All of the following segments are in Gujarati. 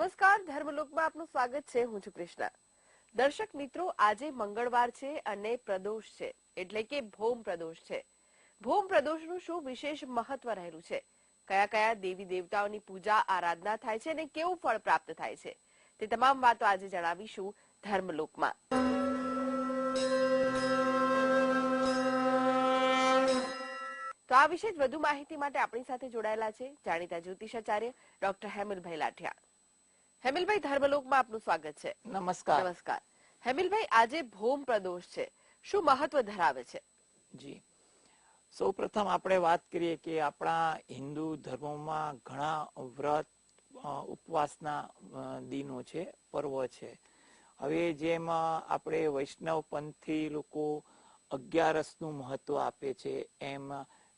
નમસ્કાર, ધર્મલોકમાં આપનું સ્વાગત છે. હું છું કૃષ્ણા. દર્શક મિત્રો, આજે મંગળવાર છે અને પ્રદોષ છે, એટલે કે ભૌમ પ્રદોષ છે. ભૌમ પ્રદોષનું શું વિશેષ મહત્વ રહેલું છે, કયા કયા દેવી દેવતાઓની પૂજા આરાધના થાય છે અને કેવું ફળ પ્રાપ્ત થાય છે, તે તમામ વાતો આજે જણાવીશું ધર્મલોકમાં. તો આ વિશે વધુ માહિતી માટે આપણી સાથે જોડાયેલા છે જાણીતા જ્યોતિષાચાર્ય ડોક્ટર હેમલભાઈ લાઠિયા. હેમિલભાઈ, ધર્મલોકમાં આપનું સ્વાગત છે. નમસ્કાર. નમસ્કાર. હેમિલભાઈ, આજે ભૌમ પ્રદોષ છે, શું મહત્વ ધરાવે છે? જી, સૌ પ્રથમ આપણે વાત કરીએ કે આપણા હિન્દુ ધર્મમાં ઘણા વ્રત ઉપવાસના દિનો છે, પર્વ છે. હવે જેમ આપણે વૈષ્ણવ પંથી લોકો 11નું મહત્વ આપે છે, એમ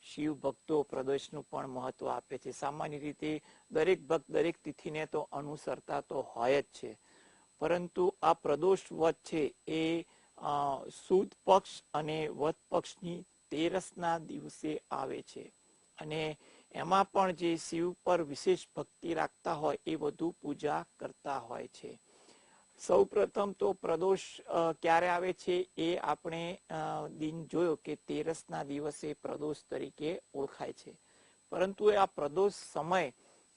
શિવ ભક્તો પ્રદોષનું પણ મહત્વ આપે છે. સામાન્ય રીતે દરેક ભક્ત દરેક તિથિને તો અનુસરતા તો હોય જ છે, પરંતુ આ પ્રદોષ વધ છે એ સુદ પક્ષ અને વધ પક્ષની 13ના દિવસે આવે છે. અને એમાં પણ જે શિવ પર વિશેષ ભક્તિ રાખતા હોય એ વધુ પૂજા કરતા હોય છે. સૌ પ્રથમ તો પ્રદોષ ક્યારે આવે છે એ આપણે દિન જોયો કે 13ના દિવસે પ્રદોષ તરીકે ઓળખાય છે. પરંતુ આ પ્રદોષ સમય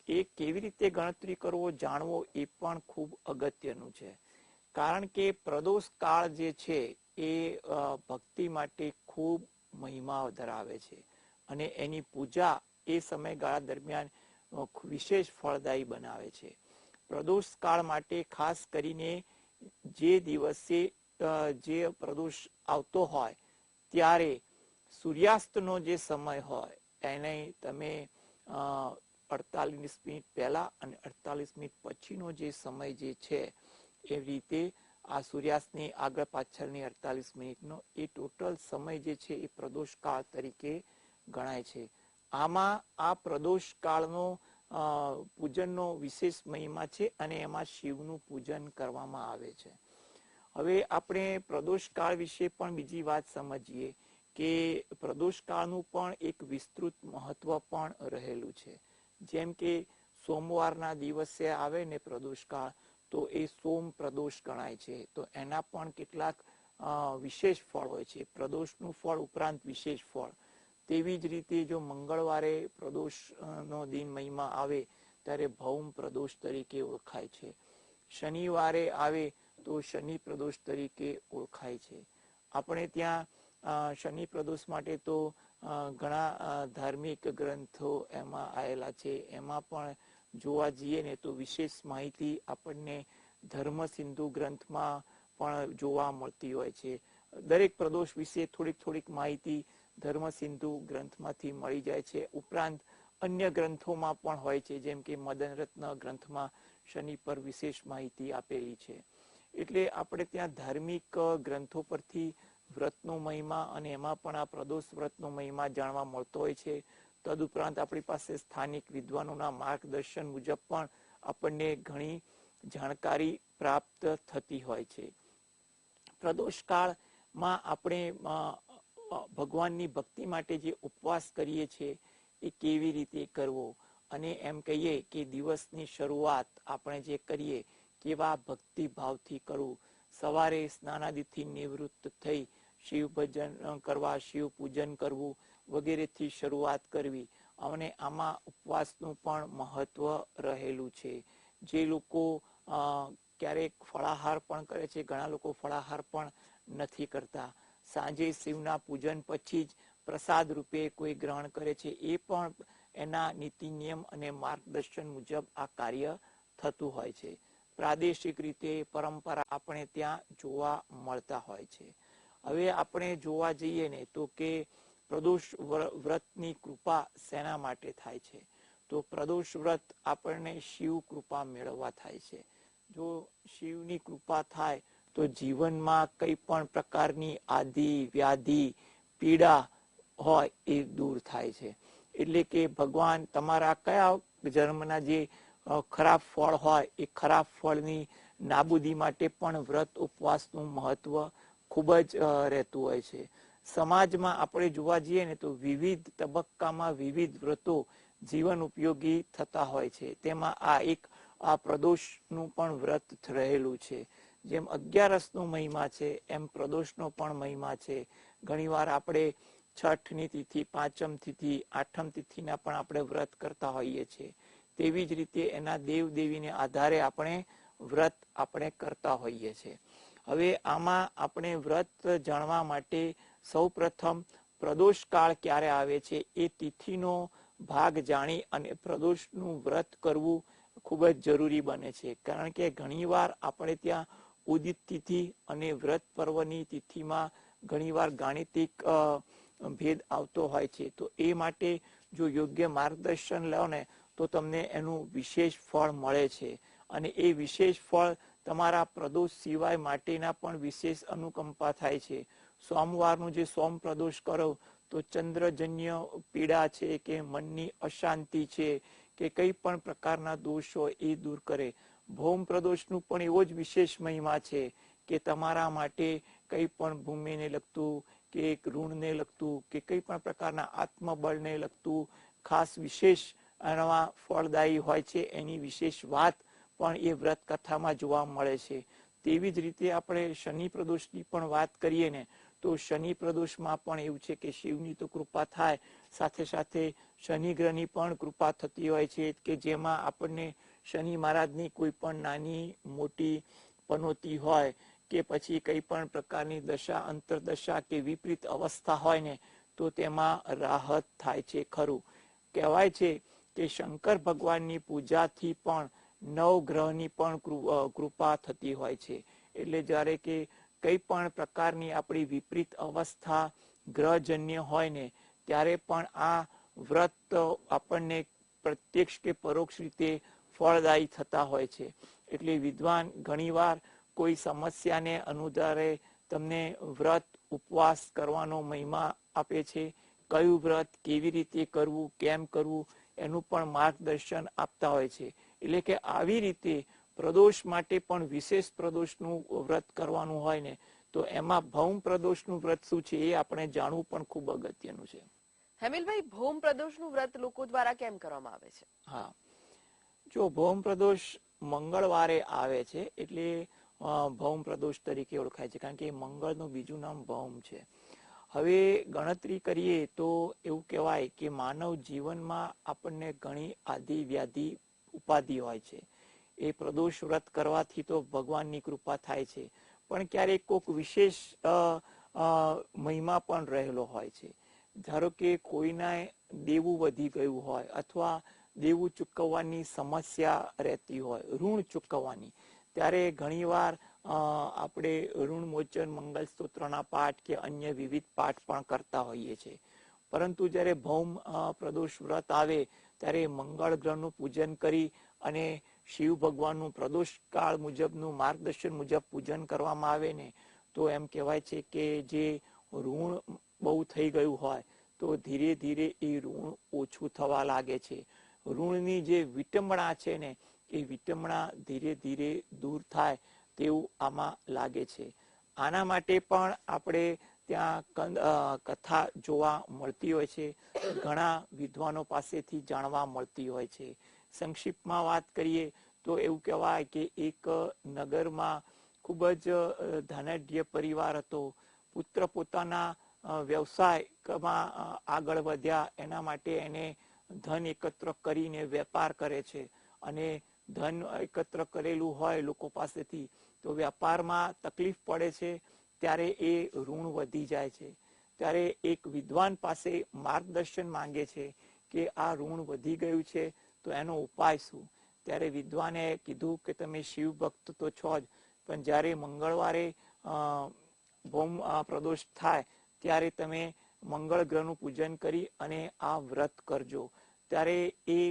એ કેવી રીતે ગણતરી કરવો જાણવો એ પણ ખૂબ અગત્યનું છે. કારણ કે પ્રદોષ કાળ જે છે એ ભક્તિ માટે ખૂબ મહિમા ધરાવે છે અને એની પૂજા એ સમયગાળા દરમિયાન વિશેષ ફળદાયી બનાવે છે. પ્રદોષ કાળ માટે ખાસ કરીને જે દિવસે જે પ્રદોષ આવતો હોય ત્યારે સૂર્યાસ્તનો જે સમય હોય એને તમે 48 મિનિટ પહેલા અને 48 મિનિટ પછીનો જે સમય જે છે એ રીતે આ સૂર્યાસ્તની આગળ પાછળની 48 મિનિટનો એ ટોટલ સમય જે છે એ પ્રદોષ કાળ તરીકે ગણાય છે. આમાં આ પ્રદોષ કાળનો પૂજનનો વિશેષ મહિમા છે અને એમાં શિવનું પૂજન કરવામાં આવે છે. હવે આપણે પ્રદોષ કાળ વિશે પણ બીજી વાત સમજીએ કે પ્રદોષ કાળનું પણ એક વિસ્તૃત મહત્વ પણ રહેલું છે. જેમ કે સોમવારના દિવસે આવે ને પ્રદોષ કાળ, તો એ સોમ પ્રદોષ ગણાય છે. તો એના પણ કેટલાક વિશેષ ફળ હોય છે. પ્રદોષનું ફળ ઉપરાંત વિશેષ ફળ. તેવી જ રીતે જો મંગળવારે પ્રદોષનો દિન મહિમા આવે ત્યારે ભૌમ પ્રદોષ તરીકે ઓળખાય છે. શનિવારે આવે તો શનિ પ્રદોષ તરીકે ઓળખાય છે. આપણે ત્યાં શનિ પ્રદોષ માટે તો ઘણા ધાર્મિક ગ્રંથો એમાં આવેલા છે. એમાં પણ જોવા જઈએ ને તો વિશેષ માહિતી આપણને ધર્મ સિંધુ ગ્રંથમાં પણ જોવા મળતી હોય છે. દરેક પ્રદોષ વિશે થોડીક માહિતી ધર્મ સિંધુ ગ્રંથમાંથી મળી જાય છે. ઉપરાંત અન્ય ગ્રંથોમાં પણ હોય છે, જેમ કે મદનરત્ન ગ્રંથમાં શનિ પર વિશેષ માહિતી આપેલી છે. એટલે આપણે ત્યાં ધાર્મિક ગ્રંથો પરથી વ્રતનો મહિમા અને એમાં પણ આ પ્રદોષ વ્રતનો મહિમા જાણવા મળતો હોય છે. તદુપરાંત આપણી પાસે સ્થાનિક વિદ્વાનોના માર્ગદર્શન મુજબ પણ આપણને ઘણી જાણકારી પ્રાપ્ત થતી હોય છે. પ્રદોષ કાળમાં આપણે ભગવાનની ભક્તિ માટે જે ઉપવાસ કરીએ છીએ એ કેવી રીતે કરવો, અને એમ કહીએ કે દિવસની શરૂઆત આપણે જે કરીએ કેવા ભક્તિ ભાવથી કરવું. સવારે સ્નાનાદિથી નિવૃત્ત થઈ શિવ ભજન કરવા, શિવ પૂજન કરવું વગેરેથી શરૂઆત કરવી. અને આમાં ઉપવાસનું પણ મહત્વ રહેલું છે. જે લોકો ક્યારેક ફળાહાર પણ કરે છે, ઘણા લોકો ફળાહાર પણ નથી કરતા. સાંજે શિવના પૂજન પછી જ પ્રસાદ રૂપે કોઈ ગ્રહણ કરે છે. એ પણ એના નીતિ નિયમ અને માર્ગદર્શન મુજબ આ કાર્ય થતું હોય છે. પ્રાદેશિક રીતે પરંપરા આપણે ત્યાં જોવા મળતા હોય છે. હવે આપણે જોવા જઈએ ને તો કે પ્રદોષ વ્રતની કૃપા શેના માટે થાય છે? તો પ્રદોષ વ્રત આપણને શિવ કૃપા મેળવવા થાય છે. જો શિવની કૃપા થાય તો જીવનમાં કઈ પણ પ્રકારની આદિ વ્યાધિ પીડા હોય એ દૂર થાય છે. એટલે કે ભગવાન તમારા કયા જન્મના જે ખરાબ ફળ હોય એ ખરાબ ફળની નાબૂદી માટે પણ વ્રત ઉપવાસનું મહત્વ ખૂબ જ રહેતું હોય છે. સમાજમાં આપણે જોવા જઈએ ને તો વિવિધ તબક્કામાં વિવિધ વ્રતો જીવન ઉપયોગી થતા હોય છે. તેમાં આ એક આ પ્રદોષનું પણ વ્રત રહેલું છે. જેમ 11નો મહિમા છે એમ પ્રદોષનો પણ મહિમા છે. ઘણીવાર આપણે છઠની તિથિ, પાંચમ તિથિ, આઠમ તિથિના પણ આપણે વ્રત કરતા હોઈએ છીએ. તેવી જ રીતે એના દેવ દેવીને આધારે આપણે વ્રત કરતા હોઈએ છીએ. હવે આમાં આપણે વ્રત જાણવા માટે સૌ પ્રથમ પ્રદોષ કાળ ક્યારે આવે છે એ તિથિનો ભાગ જાણી અને પ્રદોષનું વ્રત કરવું ખૂબ જ જરૂરી બને છે. કારણ કે ઘણીવાર આપણે ત્યાં ઉદિત તિથિ અને વ્રત પર્વની તિથિમાં ઘણીવાર ગાણિતિક ભેદ આવતો હોય છે. તો એ માટે જો યોગ્ય માર્ગદર્શન લો ને તો તમને એનું વિશેષ ફળ મળે છે. અને એ વિશેષ ફળ તમારા પ્રદોષ સિવાય માટેના પણ વિશેષ અનુકંપા થાય છે. સોમવારનું જે સોમ પ્રદોષ કરો તો ચંદ્રજન્ય પીડા છે કે મનની અશાંતિ છે કે કઈ પણ પ્રકારના દોષો એ દૂર કરે. ભૌમ પ્રદોષનું પણ એવો જ વિશેષ મહિમા છે કે તમારા માટે કઈ પણ ભૂમિને લગતું કે ઋણને લગતું કે કઈ પણ પ્રકારના આત્મબળને લગતું ખાસ વિશેષ આમાં ફળદાયી હોય છે. એની વિશેષ વાત પણ એ વ્રત કથામાં જોવા મળે છે. તેવી જ રીતે આપણે શનિ પ્રદોષની પણ વાત કરીએ ને તો શનિ પ્રદોષમાં પણ એવું છે કે શિવની તો કૃપા થાય, સાથે સાથે શનિ ગ્રહની પણ કૃપા થતી હોય છે કે જેમાં આપણને શનિ મહારાજની કોઈ પણ નાની મોટી પનોતી હોય કે પછી કઈ પણ પ્રકારની દશા, અંતરદશા કે વિપરીત અવસ્થા હોય ને તો તેમાં રાહત થાય છે ખરું. કહેવાય છે કે શંકર ભગવાનની પૂજાથી પણ નવગ્રહની પણ કૃપા થતી હોય છે. એટલે જ્યારે કે કઈ પણ પ્રકારની આપણી વિપરીત અવસ્થા ગ્રહજન્ય હોય ને ત્યારે પણ આ વ્રત આપણને પ્રત્યક્ષ કે પરોક્ષ રીતે ફળદાયી થતા હોય છે. એટલે વિદ્વાન ઘણીવાર કોઈ સમસ્યાને અનુસારે તમને વ્રત ઉપવાસ કરવાનો મહિમા આપે છે. કયું વ્રત કેવી રીતે કરવું, કેમ કરવું એનું પણ માર્ગદર્શન આપતા હોય છે. એટલે કે આવી રીતે પ્રદોષ માટે પણ વિશેષ પ્રદોષનું વ્રત કરવાનું હોય ને તો એમાં ભૌમ પ્રદોષનું વ્રત શું છે એ આપણે જાણવું પણ ખૂબ અગત્યનું છે. હેમિલભાઈ, ભૌમ પ્રદોષનું વ્રત લોકો દ્વારા કેમ કરવામાં આવે છે? હા, જો ભૌમ પ્રદોષ મંગળવારે આવે છે એટલે ભૌમ પ્રદોષ તરીકે ઓળખાય છે. કારણ કે મંગળનું બીજું નામ ભૌમ છે. હવે ગણતરી કરીએ તો એવું કહેવાય કે માનવ જીવનમાં આપણને ઘણી આદિ વ્યાધિ ઉપાધિ હોય છે. એ પ્રદોષ વ્રત કરવાથી તો ભગવાનની કૃપા થાય છે, પણ ક્યારેક કોઈક વિશેષ મહિમા પણ રહેલો હોય છે. ધારો કે કોઈને દેવું વધી ગયું હોય અથવા દેવું ચૂકવવાની સમસ્યા રહેતી હોય, ઋણ ચૂકવવાની, ત્યારે ઘણીવાર આપણે ઋણ મોચન મંગલ સ્તોત્રના પાઠ કે અન્ય વિવિધ પાઠ પણ કરતા હોઈએ છીએ. પરંતુ જ્યારે ભૌમ પ્રદોષ વ્રત આવે ત્યારે મંગળ ગ્રહનું પૂજન કરી અને શિવ ભગવાનનું પ્રદોષ કાળ મુજબનું માર્ગદર્શન મુજબ પૂજન કરવામાં આવે ને તો એમ કહેવાય છે કે જે ઋણ બહુ થઈ ગયું હોય તો ધીરે ધીરે એ ઋણ ઓછું થવા લાગે છે. ઋણની જે વિટંબણા છે ને એ વિટંબણા ધીરે ધીરે દૂર થાય તેવું આમાં લાગે છે. આના માટે પણ આપણે ત્યાં કથા જોવા મળતી હોય છે, ઘણા વિદ્વાનો પાસેથી જાણવા મળતી હોય છે. સંક્ષિપ્તમાં વાત કરીએ તો એવું કહેવાય કે એક નગરમાં ખૂબ જ ધનાઢ્ય પરિવાર હતો. પુત્ર પોતાના વ્યવસાયમાં આગળ વધ્યા, એના માટે એને ધન એકત્ર કરીને વેપાર કરે છે. અને ધન એકત્ર કરેલું હોય લોકો પાસેથી તો વેપારમાં તકલીફ પડે છે ત્યારે એ ઋણ વધી જાય છે. ત્યારે એક વિદ્વાન પાસે માર્ગદર્શન માંગે છે કે આ ઋણ વધી ગયું છે તો એનો ઉપાય શું. ત્યારે વિદ્વાને કીધું કે તમે શિવ ભક્ત તો છો જ, પણ જ્યારે મંગળવારે ભૌમ પ્રદોષ થાય ત્યારે તમે મંગળ ગ્રહનું પૂજન કરી અને આ વ્રત કરજો. ત્યારે એ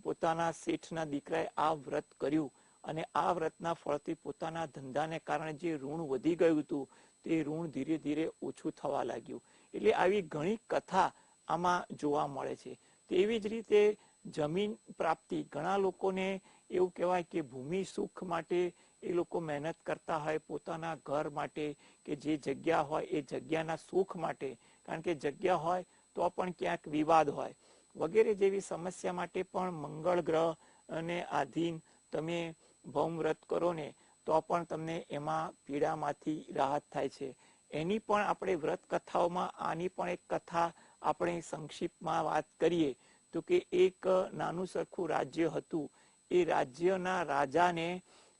પોતાના શેઠના દીકરાએ આ વ્રત કર્યું અને આ વ્રતના ફળથી પોતાના ધંધાને કારણે જે ઋણ વધી ગયું હતું તે ઋણ ધીરે ધીરે ઓછું થવા લાગ્યું. એટલે આવી ઘણી કથા આમાં જોવા મળે છે. તેવી જ રીતે જમીન પ્રાપ્તિ, ઘણા લોકોને એવું કહેવાય કે ભૂમિ સુખ માટે એ લોકો મહેનત કરતા હોય, પોતાના ઘર માટે કે જે જગ્યા હોય એ જગ્યાના સુખ માટે, કારણ કે જગ્યા હોય તો પણ ક્યાંક વિવાદ હોય વગેરે જેવી સમસ્યા માટે પણ મંગળ ગ્રહ અને આધીન તમે ભૌમ વ્રત કરો ને તો પણ તમને એમાં પીડામાંથી રાહત થાય છે. એની પણ આપણે વ્રત કથાઓમાં આની પણ એક કથા આપણે સંક્ષિપ્તમાં વાત કરીએ તો કે એક નાનું સરખું રાજ્ય હતું. એ રાજ્યના રાજાને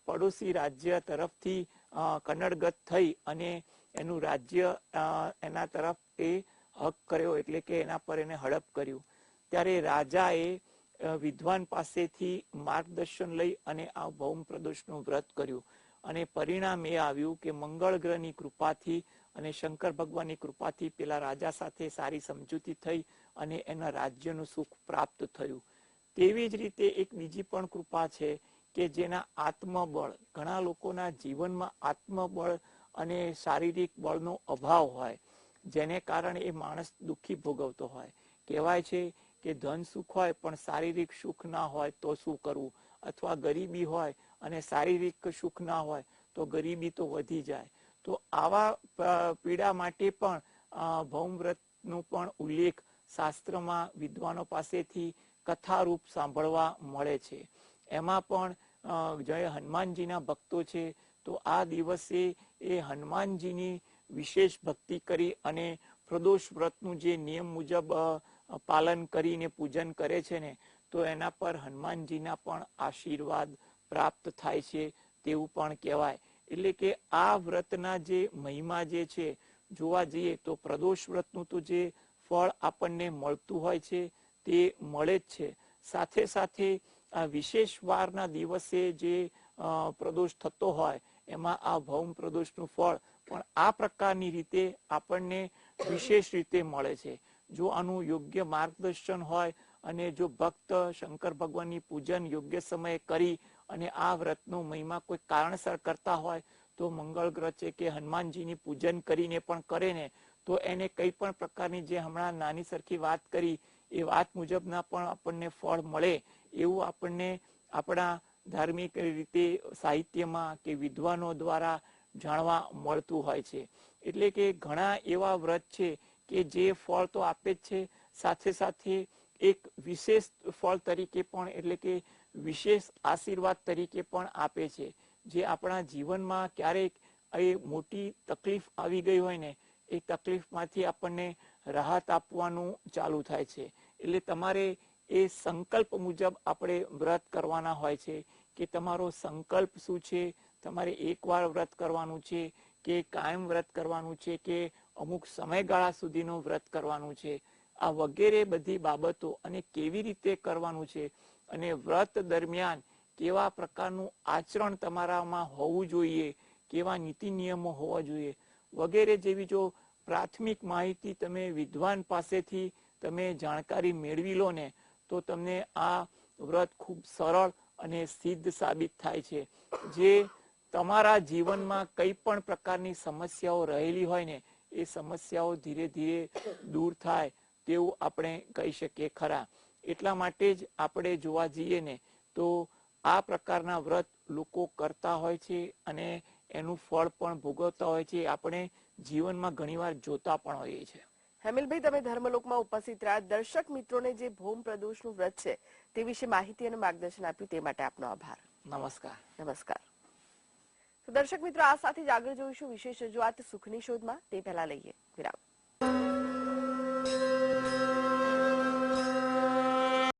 પડોશી રાજ્ય તરફથી કનડગત થઈ અને એનું રાજ્ય એના તરફ એ હક કર્યો, એટલે કે એના પર એને હડપ કર્યું. ત્યારે રાજાએ વિદ્વાન પાસેથી માર્ગદર્શન લઈ અને આ ભૌમ પ્રદોષનું વ્રત કર્યું અને પરિણામ એ આવ્યું કે મંગળ ગ્રહની કૃપાથી અને શંકર ભગવાનની કૃપાથી પેલા રાજા સાથે સારી સમજૂતી થઈ અને એના રાજ્યનું સુખ પ્રાપ્ત થયું. તેવી જ રીતે એક બીજી પણ કૃપા છે કે જેના આત્મબળ, ઘણા લોકોના જીવનમાં આત્મબળ અને શારીરિક બળનો અભાવ હોય, જેને કારણે એ માણસ દુઃખી ભોગવતો હોય. કહેવાય છે કે ધન સુખ હોય પણ શારીરિક સુખ ના હોય તો શું કરવું, અથવા ગરીબી હોય અને શારીરિક સુખ ના હોય તો ગરીબી તો વધી જાય. તો આવા પીડા માટે પણ ભૌમ વ્રતનું પણ ઉલ્લેખ શાસ્ત્રમાં વિદ્વાનો પાસેથી કથારૂપ સાંભળવા મળે છે. એમાં પણ જે હનુમાનજીના ભક્તો છે તો આ દિવસે એ હનુમાનજીની વિશેષ ભક્તિ કરી અને પ્રદોષ વ્રતનું જે નિયમ મુજબ પાલન કરીને પૂજન કરે છે ને તો એના પર હનુમાનજીના પણ આશીર્વાદ પ્રાપ્ત થાય છે તેવું પણ કહેવાય. એટલે કે આ વ્રતના જે મહિમા જે છે જોવા જઈએ તો પ્રદોષ વ્રતનું તો જે ફળ આપણને મળતું હોય છે તે મળે જ છે. સાથે સાથે આ વિશેષ વારના દિવસે જે પ્રદોષ થતો હોય એમાં આ ભૌમ પ્રદોષનું ફળ પણ આ પ્રકારની રીતે આપણને વિશેષ રીતે મળે છે. જો આનું યોગ્ય માર્ગદર્શન હોય અને જો ભક્ત શંકર ભગવાનની પૂજન યોગ્ય સમયે કરી અને આ વ્રતનો મહિમા કોઈ કારણસર કરતા હોય તો મંગળ ગ્રહ છે કે હનુમાનજીની પૂજન કરીને પણ કરે ને તો એને કઈ પણ પ્રકારની જે હમણાં નાની સરખી વાત કરી એ વાત મુજબના પણ આપણને ફળ મળે એવું આપણને આપણા ધાર્મિક રીતે સાહિત્યમાં કે વિદ્વાનો દ્વારા જાણવા મળતું હોય છે. એટલે કે ઘણા એવા વ્રત છે કે જે ફળ તો આપે જ છે, સાથે સાથે એક વિશેષ ફળ તરીકે પણ, એટલે કે વિશેષ આશીર્વાદ તરીકે પણ આપે છે. જે આપણા જીવનમાં ક્યારેક એ મોટી તકલીફ આવી ગઈ હોય ને એ તકલીફમાંથી આપણને રાહત આપવાનું ચાલુ થાય છે. એટલે તમારે એ સંકલ્પ મુજબ આપણે વ્રત કરવાના હોય છે કે તમારો સંકલ્પ શું છે, તમારે એકવાર વ્રત કરવાનું છે કે કાયમ વ્રત કરવાનું છે કે અમુક સમયગાળા સુધીનું વ્રત કરવાનું છે. આ વગેરે બધી બાબતો અને કેવી રીતે કરવાનું છે અને વ્રત દરમિયાન કેવા પ્રકારનું આચરણ તમારામાં હોવું જોઈએ, કેવા નીતિ નિયમો હોવા જોઈએ વગેરે જેવી જો પ્રાથમિક માહિતી તમે વિદ્વાન પાસેથી તમે જાણકારી મેળવી લો ને તો તમને આ વ્રત ખૂબ સરળ અને સિદ્ધ સાબિત થાય છે. જે તમારા જીવનમાં કઈ પણ પ્રકારની સમસ્યાઓ રહેલી હોય ને એ સમસ્યાઓ ધીરે ધીરે દૂર થાય તેવું આપણે કહી શકીએ ખરા. એટલા માટે જ આપણે જોવા જઈએ ને તો આ પ્રકારના વ્રત લોકો કરતા હોય છે અને એનું ફળ પણ ભોગવતા હોય છે. આપણે જીવનમાં ઘણીવાર જોતા પણ હોઈએ છીએ. હેમિલભાઈ, તમે ધર્મલોકમાં ઉપસ્થિત રહ્યા, દર્શક મિત્રોને જે ભૌમ પ્રદોષનું વ્રત છે તે વિશે માહિતી અને માર્ગદર્શન આપ્યું તે માટે આપનો આભાર. નમસ્કાર. નમસ્કાર. તો દર્શક મિત્રો, આ સાથે જ આગળ જોઈશું વિશેષ રજૂઆત સુખની શોધમાં. તે પહેલા લઈએ વિરામ.